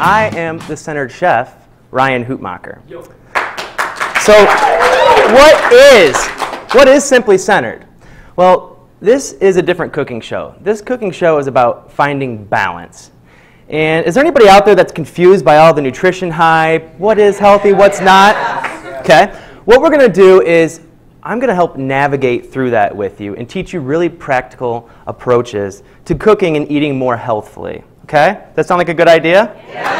I am the centered chef, Ryan Hutmacher. So, what is Simply Centered? Well, this is a different cooking show. This cooking show is about finding balance. And is there anybody out there that's confused by all the nutrition hype? What is healthy, what's not? Okay. What we're going to do is I'm going to help navigate through that with you and teach you really practical approaches to cooking and eating more healthfully. Okay? Does that sound like a good idea? Yeah.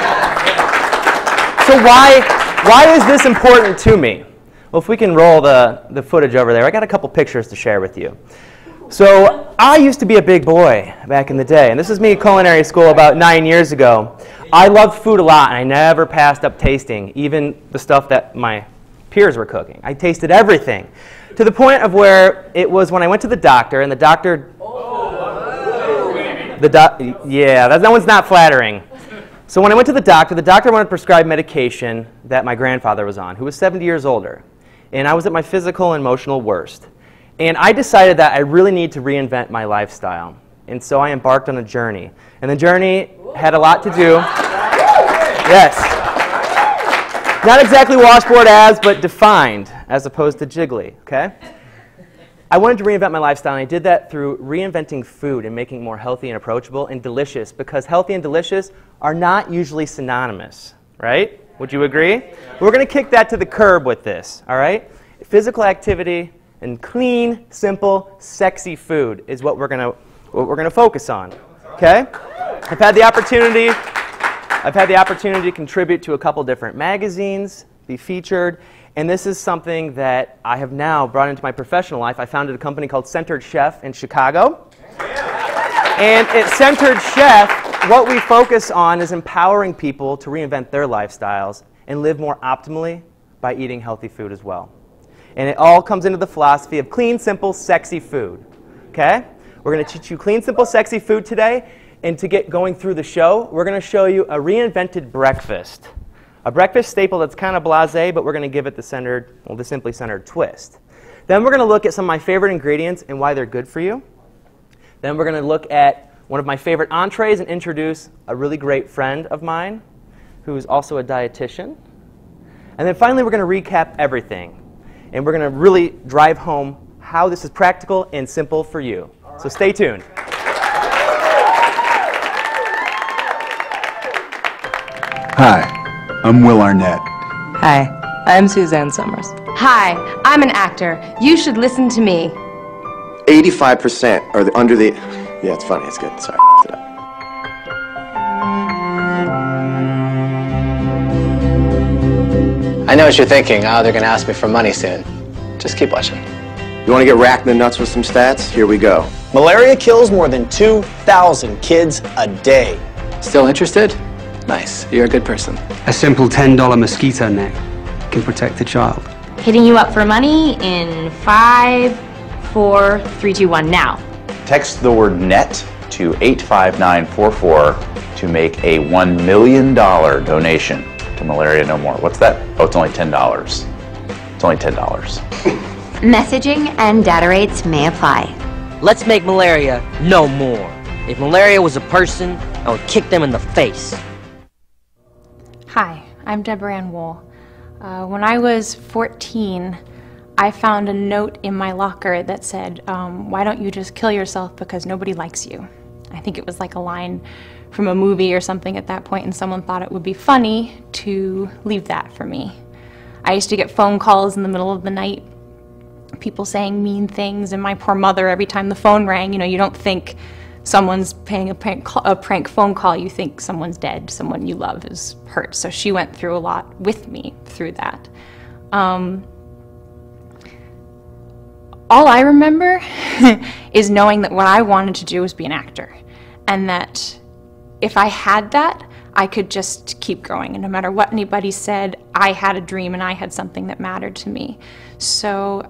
So why is this important to me? Well, if we can roll the footage over there, I got a couple pictures to share with you. So I used to be a big boy back in the day, and this is me at culinary school about 9 years ago. I loved food a lot, and I never passed up tasting, even the stuff that my peers were cooking. I tasted everything, to the point of where it was when I went to the doctor, and the doctor... yeah, that one's not flattering. So when I went to the doctor wanted to prescribe medication that my grandfather was on, who was 70 years older. And I was at my physical and emotional worst. And I decided that I really need to reinvent my lifestyle. And so I embarked on a journey. And the journey had a lot to do... Yes. Not exactly washboard abs, but defined, as opposed to jiggly, okay? I wanted to reinvent my lifestyle, and I did that through reinventing food and making it more healthy and approachable and delicious, because healthy and delicious are not usually synonymous, right? Would you agree? We're going to kick that to the curb with this, all right? Physical activity and clean, simple, sexy food is what we're going to focus on, okay? I've had the opportunity to contribute to a couple different magazines, be featured, and this is something that I have now brought into my professional life. I founded a company called Centered Chef in Chicago. And at Centered Chef, what we focus on is empowering people to reinvent their lifestyles and live more optimally by eating healthy food as well. And it all comes into the philosophy of clean, simple, sexy food. Okay? We're going to teach you clean, simple, sexy food today. And to get going through the show, we're going to show you a reinvented breakfast. A breakfast staple that's kind of blasé, but we're going to give it the Simply Centered twist. Then we're going to look at some of my favorite ingredients and why they're good for you. Then we're going to look at one of my favorite entrees and introduce a really great friend of mine who's also a dietitian. And then finally, we're going to recap everything. And we're going to really drive home how this is practical and simple for you. So stay tuned. Hi. I'm Will Arnett. Hi, I'm Suzanne Summers. Hi, I'm an actor. You should listen to me. 85% are under the... Yeah, it's funny. It's good. Sorry. I know what you're thinking. Oh, they're going to ask me for money soon. Just keep watching. You want to get racked in the nuts with some stats? Here we go. Malaria kills more than 2,000 kids a day. Still interested? Nice. You're a good person. A simple $10 mosquito net can protect a child. Hitting you up for money in 5, 4, 3, 2, 1, now. Text the word NET to 85944 to make a $1 million donation to Malaria No More. What's that? Oh, it's only $10. It's only $10. Messaging and data rates may apply. Let's make malaria no more. If malaria was a person, I would kick them in the face. Hi, I'm Deborah Ann Wool. When I was 14, I found a note in my locker that said, why don't you just kill yourself because nobody likes you? I think it was like a line from a movie or something at that point, and someone thought it would be funny to leave that for me. I used to get phone calls in the middle of the night, people saying mean things, and my poor mother, every time the phone rang, you don't think someone's paying a prank phone call, you think someone's dead, someone you love is hurt. So she went through a lot with me through that. All I remember is knowing that what I wanted to do was be an actor, and that if I had that, I could just keep going. And no matter what anybody said, I had a dream and I had something that mattered to me. So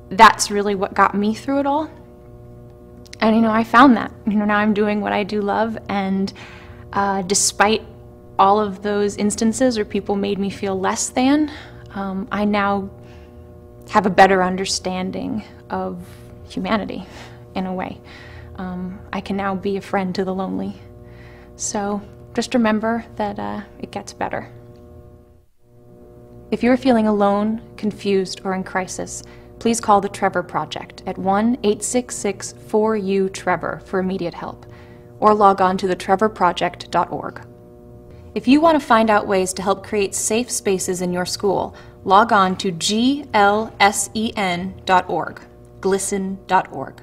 that's really what got me through it all. And I found that. Now I'm doing what I do love, and despite all of those instances where people made me feel less than, I now have a better understanding of humanity, in a way. I can now be a friend to the lonely. So just remember that it gets better. If you're feeling alone, confused, or in crisis, please call the Trevor Project at 1-866-4U-TREVOR for immediate help, or log on to thetrevorproject.org. If you want to find out ways to help create safe spaces in your school, log on to glsen.org, glisten.org.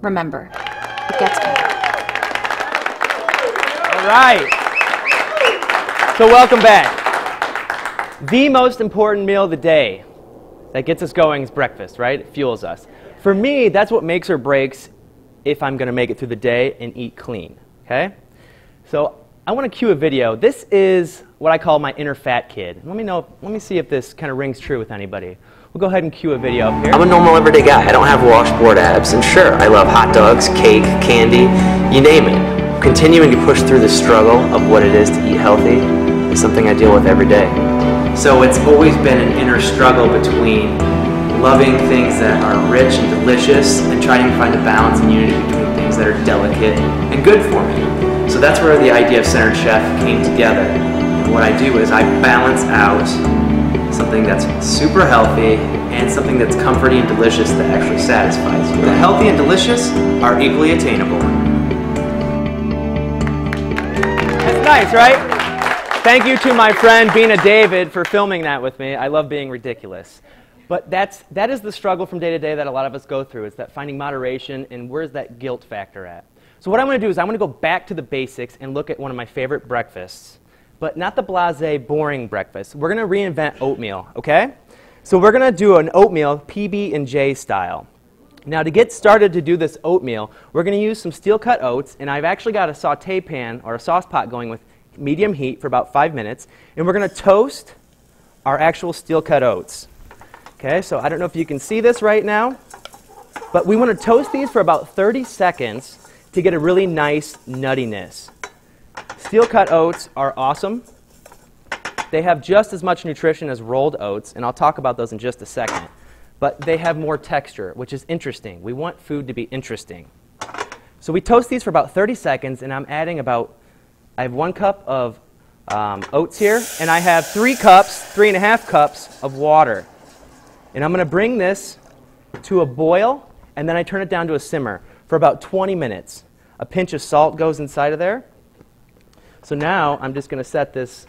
Remember, it gets better. All right. So welcome back. The most important meal of the day that gets us going is breakfast, right? It fuels us. For me, that's what makes or breaks if I'm going to make it through the day and eat clean, okay? So I want to cue a video. This is what I call my inner fat kid. Let me see if this kind of rings true with anybody. We'll go ahead and cue a video up here. I'm a normal everyday guy. I don't have washboard abs. And sure, I love hot dogs, cake, candy, you name it. Continuing to push through the struggle of what it is to eat healthy is something I deal with every day. So it's always been an inner struggle between loving things that are rich and delicious and trying to find a balance and unity between things that are delicate and good for me. So that's where the idea of Centered Chef came together. And what I do is I balance out something that's super healthy and something that's comforting and delicious that actually satisfies you. The healthy and delicious are equally attainable. That's nice, right? Thank you to my friend Bina David for filming that with me. I love being ridiculous. But that is the struggle from day to day that a lot of us go through, is that finding moderation and where's that guilt factor at. So what I'm going to do is I'm going to go back to the basics and look at one of my favorite breakfasts, but not the blasé, boring breakfast. We're going to reinvent oatmeal, okay? So we're going to do an oatmeal PB&J style. Now to get started to do this oatmeal, we're going to use some steel-cut oats, and I've actually got a sauté pan or a sauce pot going with medium heat for about 5 minutes, and we're going to toast our actual steel-cut oats. Okay, so I don't know if you can see this right now, but we want to toast these for about 30 seconds to get a really nice nuttiness. Steel-cut oats are awesome. They have just as much nutrition as rolled oats, and I'll talk about those in just a second, but they have more texture, which is interesting. We want food to be interesting. So we toast these for about 30 seconds, and I'm adding I have 1 cup of oats here, and I have 3.5 cups of water. And I'm going to bring this to a boil, and then I turn it down to a simmer for about 20 minutes. A pinch of salt goes inside of there. So now I'm just going to set it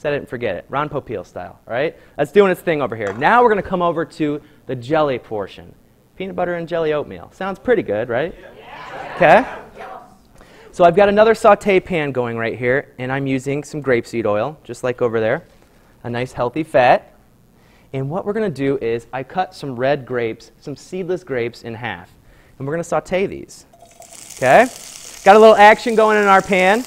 and forget it, Ron Popeil style, all right? That's doing its thing over here. Now we're going to come over to the jelly portion. Peanut butter and jelly oatmeal. Sounds pretty good, right? Okay. So I've got another sauté pan going right here, and I'm using some grapeseed oil, just like over there. A nice healthy fat. And what we're going to do is I cut some red grapes, some seedless grapes in half. And we're going to sauté these. Okay? Got a little action going in our pan.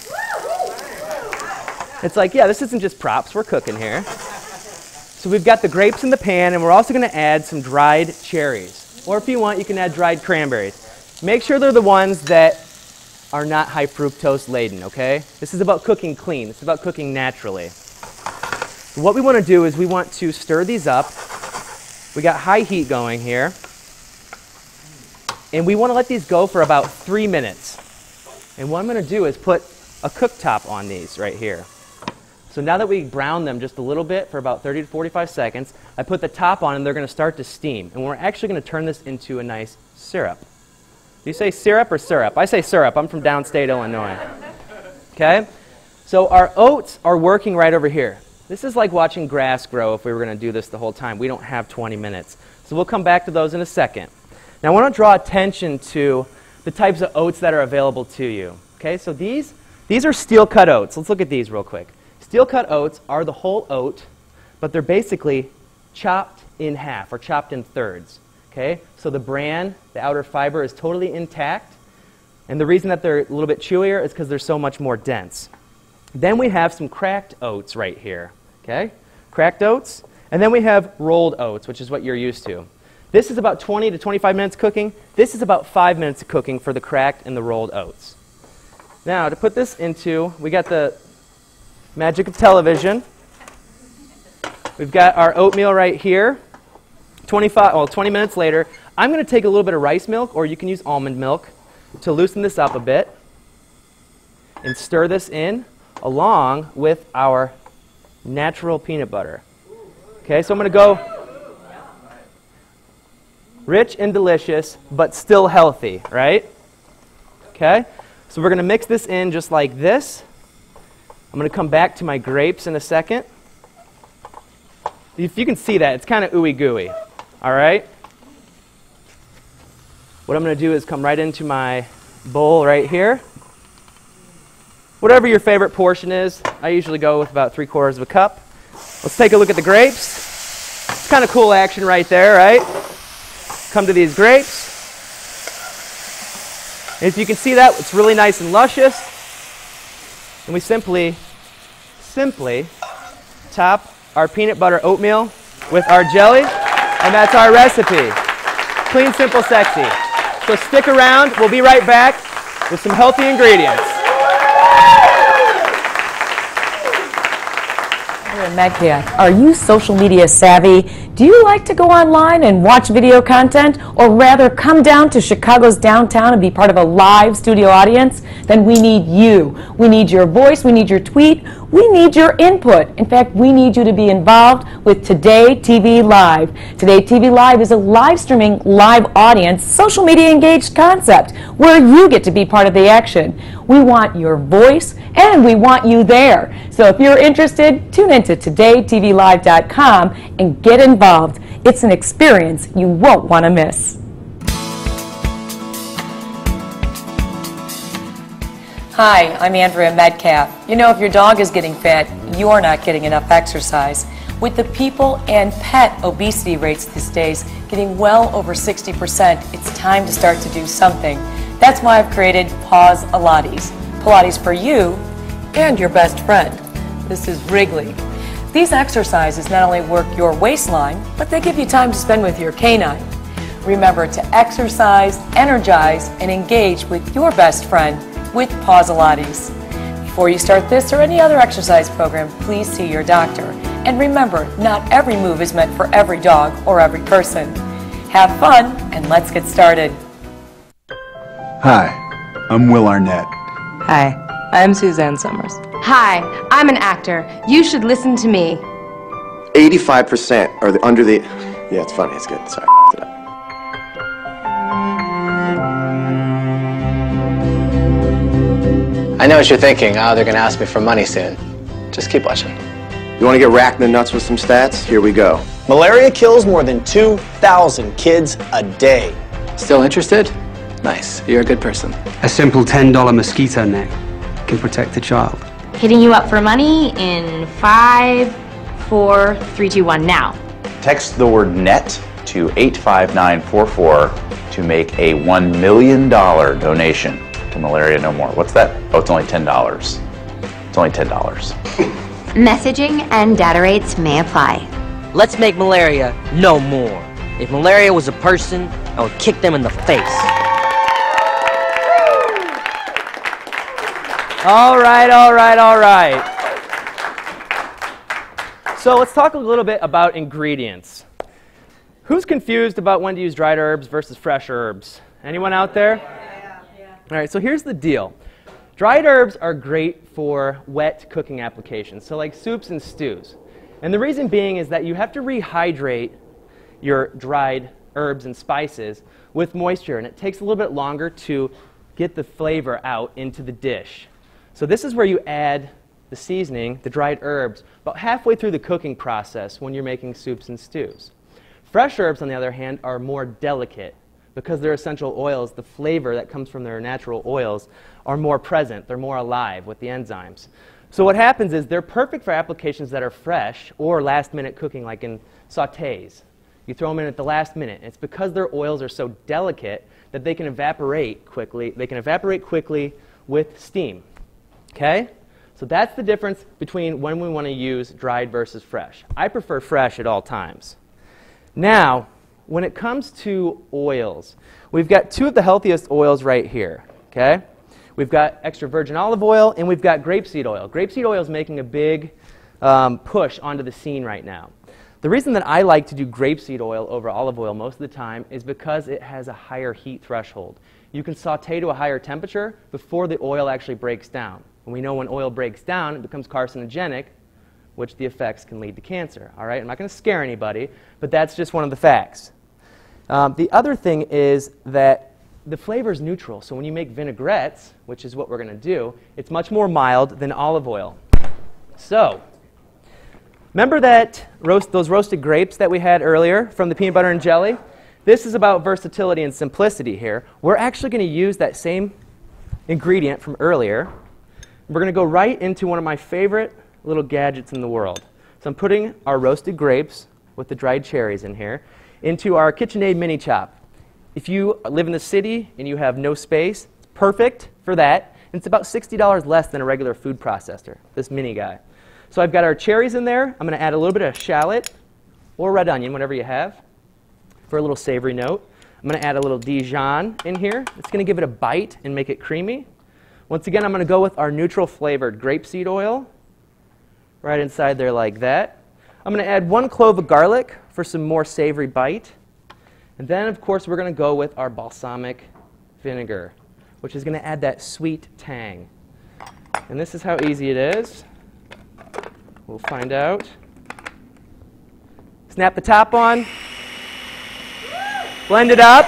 It's like, yeah, this isn't just props. We're cooking here. So we've got the grapes in the pan, and we're also going to add some dried cherries. Or if you want, you can add dried cranberries. Make sure they're the ones that are not high fructose laden, okay? This is about cooking clean. It's about cooking naturally. What we want to do is we want to stir these up. We got high heat going here. And we want to let these go for about 3 minutes. And what I'm going to do is put a cooktop on these right here. So now that we brown them just a little bit for about 30 to 45 seconds, I put the top on and they're going to start to steam. And we're actually going to turn this into a nice syrup. Do you say syrup or syrup? I say syrup. I'm from downstate Illinois. Okay? So our oats are working right over here. This is like watching grass grow if we were going to do this the whole time. We don't have 20 minutes. So we'll come back to those in a second. Now I want to draw attention to the types of oats that are available to you. Okay? So these are steel-cut oats. Let's look at these real quick. Steel-cut oats are the whole oat, but they're basically chopped in half or chopped in thirds. Okay? So the bran, the outer fiber, is totally intact. And the reason that they're a little bit chewier is because they're so much more dense. Then we have some cracked oats right here. Okay? Cracked oats. And then we have rolled oats, which is what you're used to. This is about 20 to 25 minutes cooking. This is about 5 minutes of cooking for the cracked and the rolled oats. Now, to put this into, we got the magic of television. We've got our oatmeal right here. 20 minutes later, I'm going to take a little bit of rice milk, or you can use almond milk, to loosen this up a bit. and stir this in along with our natural peanut butter. Okay, so I'm going to go rich and delicious, but still healthy, right? Okay, so we're going to mix this in just like this. I'm going to come back to my grapes in a second. If you can see that, it's kind of ooey gooey, all right? What I'm going to do is come right into my bowl right here. Whatever your favorite portion is, I usually go with about 3/4 of a cup. Let's take a look at the grapes. It's kind of cool action right there, right? Come to these grapes. And if you can see that, it's really nice and luscious. And we simply top our peanut butter oatmeal with our jelly, and that's our recipe. Clean, simple, sexy. So stick around. We'll be right back with some healthy ingredients. Metcalf, are you social media savvy? Do you like to go online and watch video content, or rather come down to Chicago's downtown and be part of a live studio audience? Then we need you. We need your voice, we need your tweet, we need your input. In fact, we need you to be involved with Today TV Live. Today TV Live is a live streaming, live audience, social media engaged concept where you get to be part of the action. We want your voice and we want you there. So if you're interested, tune into todaytvlive.com and get involved. It's an experience you won't want to miss. Hi, I'm Andrea Metcalf. You know, if your dog is getting fat, you're not getting enough exercise. With the people and pet obesity rates these days getting well over 60%, it's time to start to do something. That's why I've created Pause Pilates. Pilates for you and your best friend. This is Wrigley. These exercises not only work your waistline, but they give you time to spend with your canine. Remember to exercise, energize, and engage with your best friend with Pause Pilates. Before you start this or any other exercise program, please see your doctor. And remember, not every move is meant for every dog or every person. Have fun, and let's get started. Hi, I'm Will Arnett. Hi, I'm Suzanne Summers. Hi, I'm an actor. You should listen to me. 85% are under the... Yeah, it's funny. It's good. Sorry. It up. I know what you're thinking. Oh, they're going to ask me for money soon. Just keep watching. You want to get racked in the nuts with some stats? Here we go. Malaria kills more than 2,000 kids a day. Still interested? Nice. You're a good person. A simple $10 mosquito net can protect a child. Hitting you up for money in 5, 4, 3, 2, 1 now. Text the word NET to 85944 to make a $1 million donation to Malaria No More. What's that? Oh, it's only $10. It's only $10. Messaging and data rates may apply. Let's make malaria no more. If malaria was a person, I would kick them in the face. All right, all right, all right. So let's talk a little bit about ingredients. Who's confused about when to use dried herbs versus fresh herbs? Anyone out there? Yeah. All right, so here's the deal. Dried herbs are great for wet cooking applications, so like soups and stews. And the reason being is that you have to rehydrate your dried herbs and spices with moisture, and it takes a little bit longer to get the flavor out into the dish. So this is where you add the seasoning, the dried herbs, about halfway through the cooking process when you're making soups and stews. Fresh herbs, on the other hand, are more delicate because they're essential oils. The flavor that comes from their natural oils are more present. They're more alive with the enzymes. So what happens is they're perfect for applications that are fresh or last-minute cooking, like in sautés. You throw them in at the last minute. It's because their oils are so delicate that they can evaporate quickly. They can evaporate quickly with steam. Okay? So that's the difference between when we want to use dried versus fresh. I prefer fresh at all times. Now, when it comes to oils, we've got two of the healthiest oils right here. Okay? We've got extra virgin olive oil and we've got grapeseed oil. Grapeseed oil is making a big push onto the scene right now. The reason that I like to do grapeseed oil over olive oil most of the time is because it has a higher heat threshold. You can saute to a higher temperature before the oil actually breaks down. And we know when oil breaks down, it becomes carcinogenic, which the effects can lead to cancer. All right? I'm not going to scare anybody, but that's just one of the facts. The other thing is that the flavor is neutral. So when you make vinaigrettes, which is what we're going to do, it's much more mild than olive oil. So remember that those roasted grapes that we had earlier from the peanut butter and jelly? This is about versatility and simplicity here. We're actually going to use that same ingredient from earlier. We're going to go right into one of my favorite little gadgets in the world. So I'm putting our roasted grapes with the dried cherries in here into our KitchenAid mini chop. If you live in the city and you have no space, it's perfect for that. And it's about $60 less than a regular food processor, this mini guy. So I've got our cherries in there. I'm going to add a little bit of shallot or red onion, whatever you have, for a little savory note. I'm going to add a little Dijon in here. It's going to give it a bite and make it creamy. Once again, I'm going to go with our neutral flavored grapeseed oil right inside there like that. I'm going to add 1 clove of garlic for some more savory bite. And then, of course, we're going to go with our balsamic vinegar, which is going to add that sweet tang. And this is how easy it is. We'll find out. Snap the top on. Blend it up.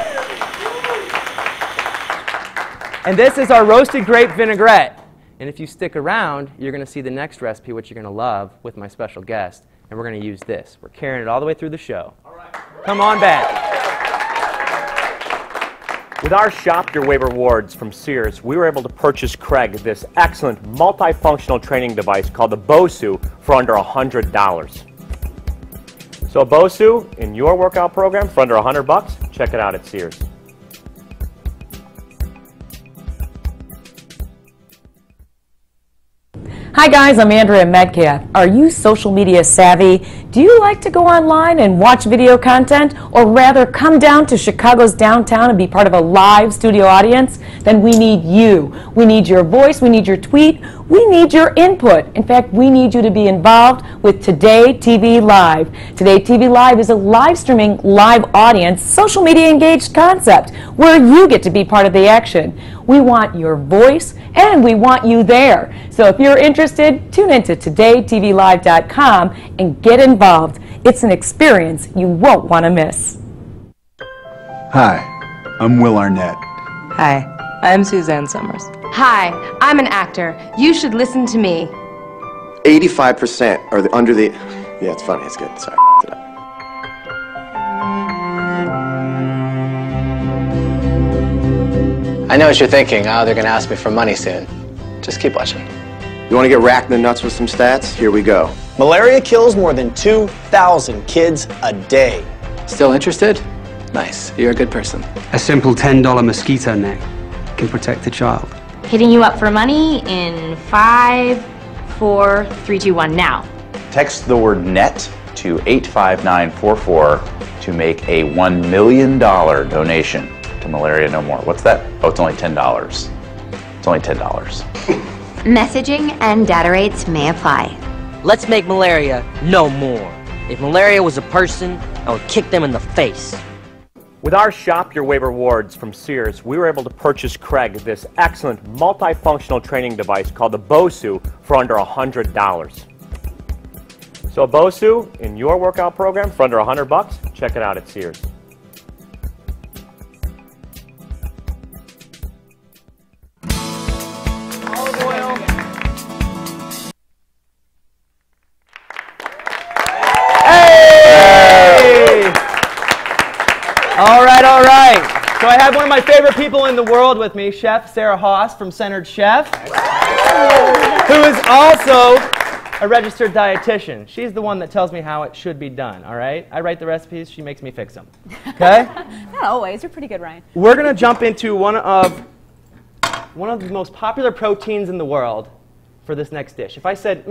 And this is our roasted grape vinaigrette. And if you stick around, you're going to see the next recipe, which you're going to love, with my special guest. And we're going to use this. We're carrying it all the way through the show. All right. Come on back. With our Shop Your Way rewards from Sears, we were able to purchase Craig this excellent multifunctional training device called the BOSU for under $100. So BOSU in your workout program for under $100, check it out at Sears. Hi guys, I'm Andrea Metcalf. Are you social media savvy? Do you like to go online and watch video content, or rather come down to Chicago's downtown and be part of a live studio audience? Then we need you. We need your voice, we need your tweet, we need your input. In fact, we need you to be involved with Today TV Live. Today TV Live is a live streaming, live audience, social media engaged concept where you get to be part of the action. We want your voice and we want you there. So if you're interested, tune into todaytvlive.com and get involved. It's an experience you won't want to miss. Hi, I'm Will Arnett. Hi, I'm Suzanne Summers. Hi, I'm an actor. You should listen to me. 85% are under the... Yeah, it's funny. It's good. Sorry. I know what you're thinking. Oh, they're going to ask me for money soon. Just keep watching. You want to get racked in the nuts with some stats? Here we go. Malaria kills more than 2,000 kids a day. Still interested? Nice. You're a good person. A simple $10 mosquito net can protect a child. Hitting you up for money in 5, 4, 3, 2, 1 now. Text the word NET to 85944 to make a $1 million donation to Malaria No More. What's that? Oh, it's only $10. It's only $10. Messaging and data rates may apply. Let's make malaria no more. If malaria was a person, I would kick them in the face. With our Shop Your Way rewards from Sears, we were able to purchase Craig this excellent multifunctional training device called the BOSU for under $100. So BOSU in your workout program for under $100, check it out at Sears. Olive oil. Hey! All right, all right. So I have one of my favorite people in the world with me, Chef Sarah Haas from Centered Chef, who is also a registered dietitian. She's the one that tells me how it should be done, all right? I write the recipes, she makes me fix them, okay? Not always. You're pretty good, Ryan. We're going to jump into one of the most popular proteins in the world for this next dish. If I said,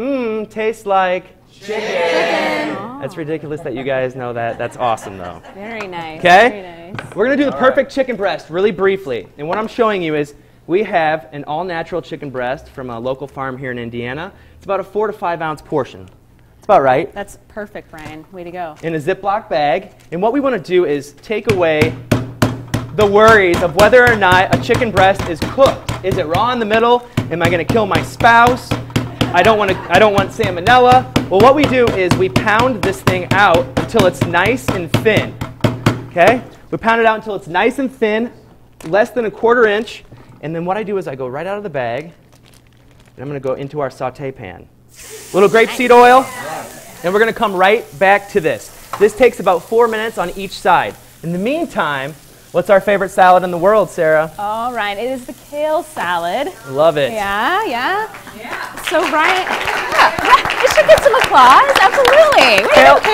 tastes like chicken. That's ridiculous that you guys know that. That's awesome, though. Very nice. Okay? Very nice. We're going to do the perfect chicken breast really briefly. And what I'm showing you is we have an all-natural chicken breast from a local farm here in Indiana. It's about a 4 to 5 ounce portion. That's about right. That's perfect, Ryan. Way to go. In a Ziploc bag. And what we want to do is take away the worries of whether or not a chicken breast is cooked. Is it raw in the middle? Am I going to kill my spouse? I don't want salmonella. Well, what we do is we pound this thing out until it's nice and thin. Okay? We pound it out until it's nice and thin, less than a 1/4 inch. And then what I do is I go right out of the bag, and I'm going to go into our saute pan. Little grapeseed oil, and we're going to come right back to this. This takes about 4 minutes on each side. In the meantime, what's our favorite salad in the world, Sarah? All right, it is the kale salad. Love it. Yeah. So Ryan, you should get some applause. Absolutely.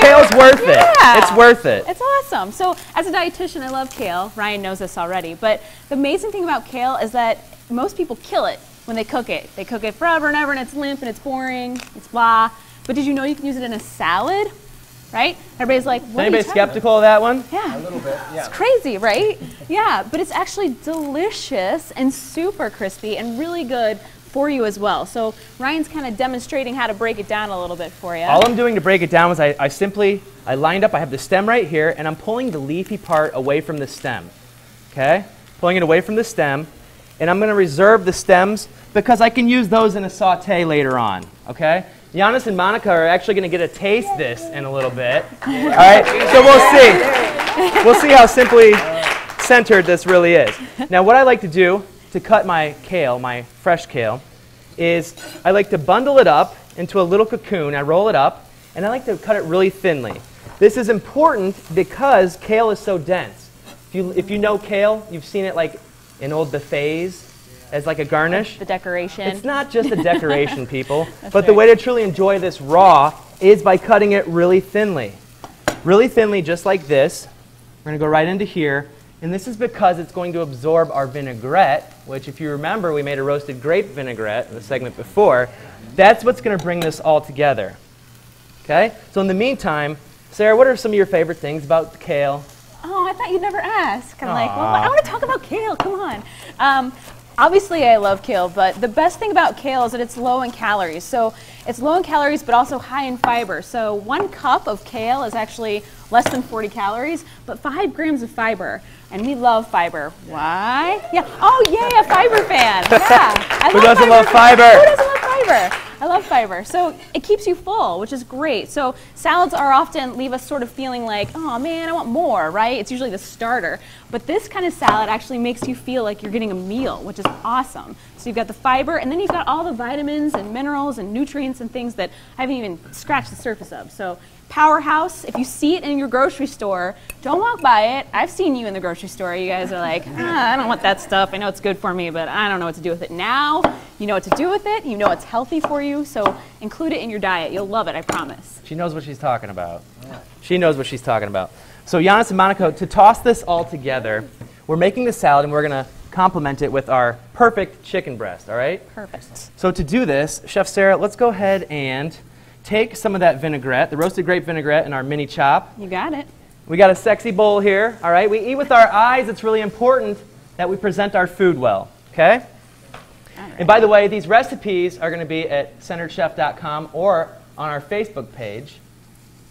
Kale's worth it. It's worth it. It's awesome. So as a dietitian, I love kale. Ryan knows this already. But the amazing thing about kale is that most people kill it when they cook it. They cook it forever and ever, and it's limp and it's boring. It's blah. But did you know you can use it in a salad? Right? Everybody's like, what? Anybody skeptical of that one? Yeah. A little bit, yeah. It's crazy, right? Yeah, but it's actually delicious and super crispy and really good for you as well. So Ryan's kind of demonstrating how to break it down a little bit for you. All I'm doing to break it down is I lined up, I have the stem right here, and I'm pulling the leafy part away from the stem. Okay? Pulling it away from the stem, and I'm going to reserve the stems because I can use those in a saute later on. Okay? Giannis and Monica are actually going to get to taste this in a little bit. All right, so we'll see. We'll see how simply centered this really is. Now, what I like to do to cut my kale, my fresh kale, is I like to bundle it up into a little cocoon. I roll it up, and I like to cut it really thinly. This is important because kale is so dense. If you know kale, you've seen it like in old buffets, as like a garnish. The decoration. It's not just a decoration, people. But the way to truly enjoy this raw is by cutting it really thinly. Really thinly, just like this. We're going to go right into here. And this is because it's going to absorb our vinaigrette, which if you remember, we made a roasted grape vinaigrette in the segment before. That's what's going to bring this all together. Okay? So in the meantime, Sarah, what are some of your favorite things about the kale? Oh, I thought you'd never ask. I'm like, well, I want to talk about kale. Come on. Obviously, I love kale, but the best thing about kale is that it's low in calories. So it's low in calories, but also high in fiber. So 1 cup of kale is actually less than 40 calories, but 5 grams of fiber. And we love fiber. Why? Yeah. Oh, yay, a fiber fan. Yeah. Who doesn't love fiber? Who doesn't love fiber? I love fiber. So it keeps you full, which is great. So salads are often leave us sort of feeling like, oh man, I want more, right? It's usually the starter. But this kind of salad actually makes you feel like you're getting a meal, which is awesome. So you've got the fiber, and then you've got all the vitamins and minerals and nutrients and things that I haven't even scratched the surface of. So powerhouse, if you see it in your grocery store, don't walk by it. I've seen you in the grocery store. You guys are like, I don't want that stuff. I know it's good for me, but I don't know what to do with it. Now you know what to do with it. You know it's healthy for you, so include it in your diet. You'll love it, I promise. She knows what she's talking about. Yeah. She knows what she's talking about. So Giannis and Monica, to toss this all together, we're making the salad, and we're going to complement it with our perfect chicken breast, all right? Perfect. So to do this, Chef Sarah, let's go ahead and take some of that vinaigrette, the roasted grape vinaigrette, in our mini chop. You got it. We got a sexy bowl here, all right? We eat with our eyes. It's really important that we present our food well, okay? Right. And by the way, these recipes are going to be at centeredchef.com or on our Facebook page,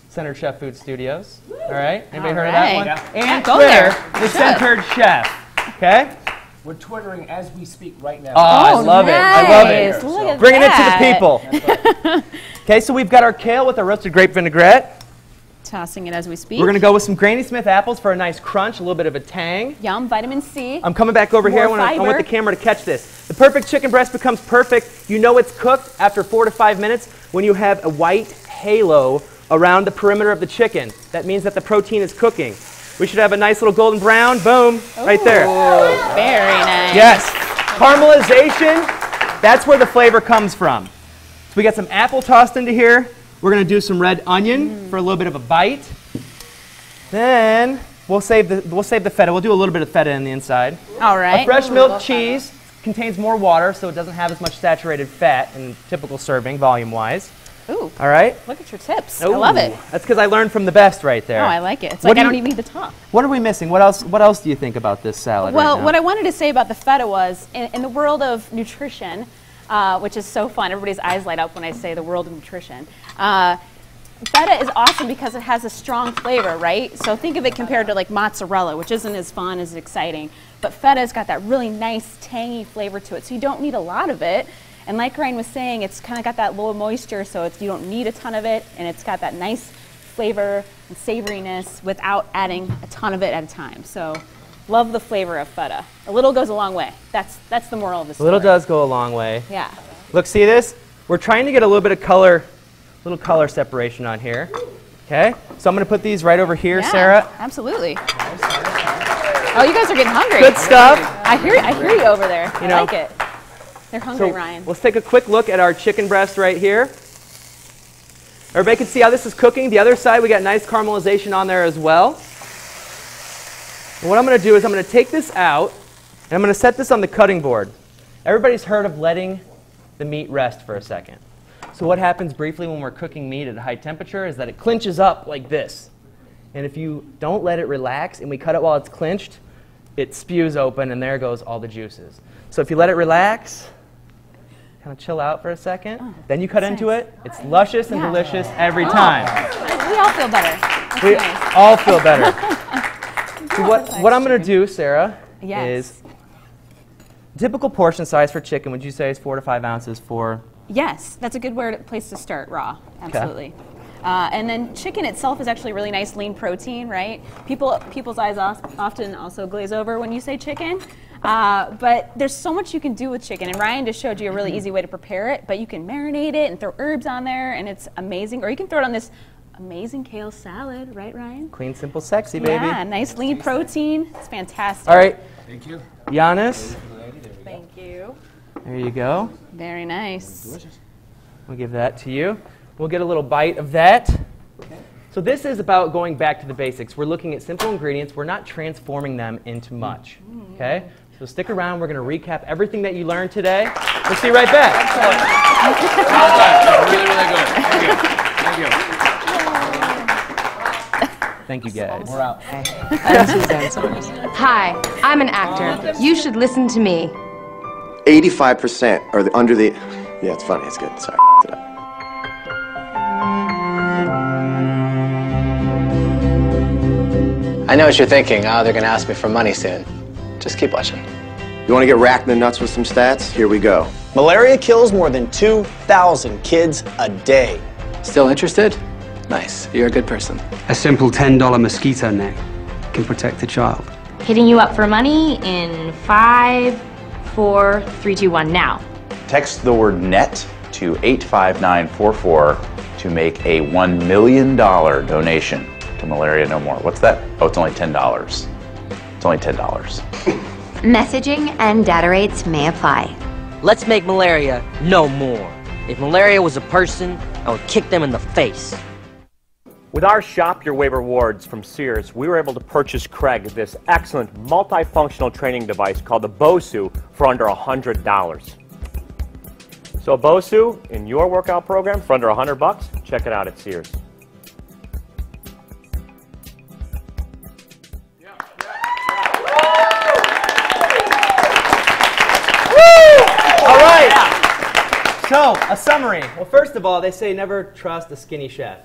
Centered Chef Food Studios, all right? Anybody heard of that one? Yeah. And Twitter, the Centered Chef, okay? We're Twittering as we speak right now. Oh, I love it. I love it. Look at Bringing that. it to the people. Okay, so we've got our kale with our roasted grape vinaigrette. Tossing it as we speak. We're going to go with some Granny Smith apples for a nice crunch, a little bit of a tang. Yum, vitamin C. I'm coming back over here. I want the camera to catch this. The perfect chicken breast becomes perfect. You know it's cooked after 4 to 5 minutes when you have a white halo around the perimeter of the chicken. That means that the protein is cooking. We should have a nice little golden brown. Boom. Ooh, right there. Very nice. Yes. Caramelization, that's where the flavor comes from. So we got some apple tossed into here. We're going to do some red onion for a little bit of a bite. Then we'll save the feta. We'll do a little bit of feta in the inside. All right. A fresh milk cheese contains more water, so it doesn't have as much saturated fat in typical serving, volume-wise. Ooh. All right. Look at your tips. Ooh. I love it. That's because I learned from the best right there. Oh, I like it. It's like I don't even need to talk. What are we missing? What else do you think about this salad Well, right now? what I wanted to say about the feta was, in the world of nutrition, which is so fun. Everybody's eyes light up when I say the world of nutrition. Feta is awesome because it has a strong flavor, right? So think of it compared to like mozzarella, which isn't as fun, as exciting. But feta's got that really nice, tangy flavor to it, so you don't need a lot of it. And like Ryan was saying, it's kind of got that low moisture, so you don't need a ton of it, and it's got that nice flavor and savoriness without adding a ton of it at a time. So love the flavor of feta. A little goes a long way. That's the moral of the story. A little does go a long way. Yeah. Look, see this? We're trying to get a little bit of color, little color separation on here. Okay? So I'm going to put these right over here, Yeah, Sarah. absolutely. Oh, you guys are getting hungry. Good stuff. I hear you over there. You I know, like it. They're hungry, So Ryan. let's take a quick look at our chicken breast right here. Everybody can see how this is cooking. The other side, we got nice caramelization on there as well. And what I'm going to do is I'm going to take this out, and I'm going to set this on the cutting board. Everybody's heard of letting the meat rest for a second. So what happens briefly when we're cooking meat at a high temperature is that it clinches up like this. And if you don't let it relax and we cut it while it's clinched, it spews open, and there goes all the juices. So if you let it relax, kind of chill out for a second, then you cut into it. It's luscious and delicious every time. We all feel better. That's We nice. all feel better. So what I'm going to do, Sarah, is typical portion size for chicken, would you say is 4 to 5 ounces for? Yes, that's a good place to start, raw. Absolutely. And then chicken itself is actually really nice lean protein, right? People's eyes often also glaze over when you say chicken. But there's so much you can do with chicken, and Ryan just showed you a really easy way to prepare it, but you can marinate it and throw herbs on there, and it's amazing. Or you can throw it on this amazing kale salad, right, Ryan? Clean, simple, sexy, baby. Yeah, nice lean protein. It's fantastic. All right. Thank you. Giannis. Thank you. There you go. Very nice. We'll give that to you. We'll get a little bite of that. So this is about going back to the basics. We're looking at simple ingredients. We're not transforming them into much. Okay? So stick around. We're going to recap everything that you learned today. We'll see you right back. Well done. Really, really good. Thank you. Thank you, guys. We're out. I'm Suzanne Summers. Hi, I'm an actor. You should listen to me. 85% are under the... Yeah, it's funny. It's good. Sorry. I know what you're thinking. Oh, they're going to ask me for money soon. Just keep watching. You want to get racked in the nuts with some stats? Here we go. Malaria kills more than 2,000 kids a day. Still interested? Nice. You're a good person. A simple $10 mosquito net can protect a child. Hitting you up for money in 5, 4, 3, 2, 1 now. Text the word NET to 85944 to make a $1 million donation to Malaria No More. What's that? Oh, it's only $10. It's only $10. Messaging and data rates may apply. Let's make malaria no more. If malaria was a person, I would kick them in the face. With our Shop Your Way rewards from Sears, we were able to purchase Craig this excellent multifunctional training device called the BOSU for under $100. So BOSU in your workout program for under $100, check it out at Sears. All right. So, a summary. Well, first of all, they say never trust a skinny chef.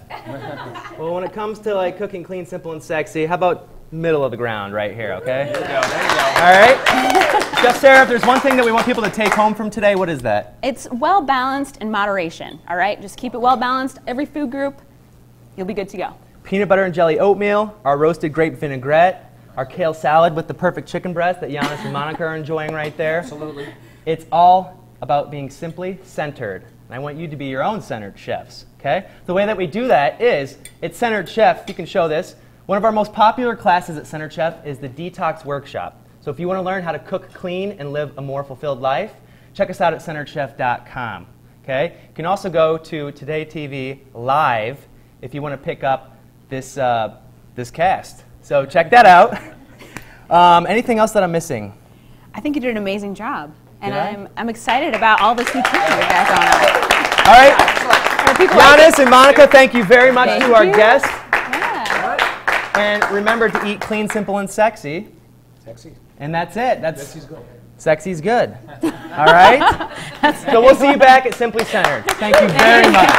Well, when it comes to like cooking clean, simple, and sexy, how about middle of the ground right here, okay? There you go. There you go. All right. Chef Sarah, if there's one thing that we want people to take home from today, what is that? It's well balanced in moderation, all right? Just keep it well balanced. Every food group, you'll be good to go. Peanut butter and jelly oatmeal, our roasted grape vinaigrette, our kale salad with the perfect chicken breast that Giannis and Monica are enjoying right there. Absolutely. It's all about being simply centered. And I want you to be your own centered chefs, okay? The way that we do that is, at Centered Chef, you can show this, one of our most popular classes at Centered Chef is the Detox Workshop. So if you want to learn how to cook clean and live a more fulfilled life, check us out at centeredchef.com, okay? You can also go to Today TV Live if you want to pick up this, this cast. So check that out. Anything else that I'm missing? I think you did an amazing job. And Did I'm excited about all this nutrition we got going on. All right. Giannis and Monica, thank you very much to our guests. Yeah. And remember to eat clean, simple, and sexy. Sexy. And that's it. Sexy's good. Sexy's good. All right? So we'll see you back at Simply Centered. Thank you very much.